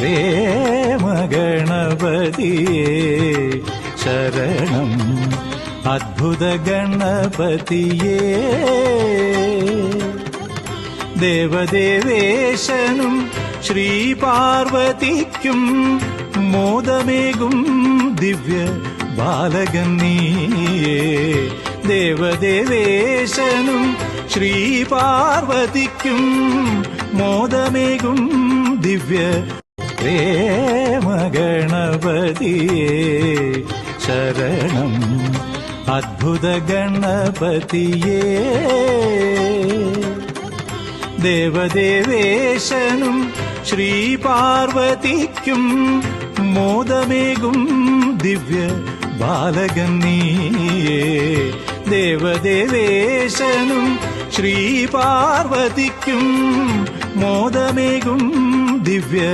പ്രേമഗണപതിയേ ശരണം അദ്ഭുത ഗണപതിയേ ദേവദേവേശനും ശ്രീ പാർവതിക്കും മോദമേകും ദിവ്യ ബാലകൻ നീയേ ദേവദേവേശനും ശ്രീ പാർവതിക്കും മോദമേകും ദിവ്യ പ്രേമഗണപതിയേ ശരണം അദ്ഭുത ഗണപതിയേ ദേവദേവേശനും ശ്രീ പാർവതിക്കും മോദമേകും ദിവ്യ ബാലകൻ നീയേ ദേവദേവേശനും ശ്രീ പാർവതിക്കും മോദമേകും ദിവ്യ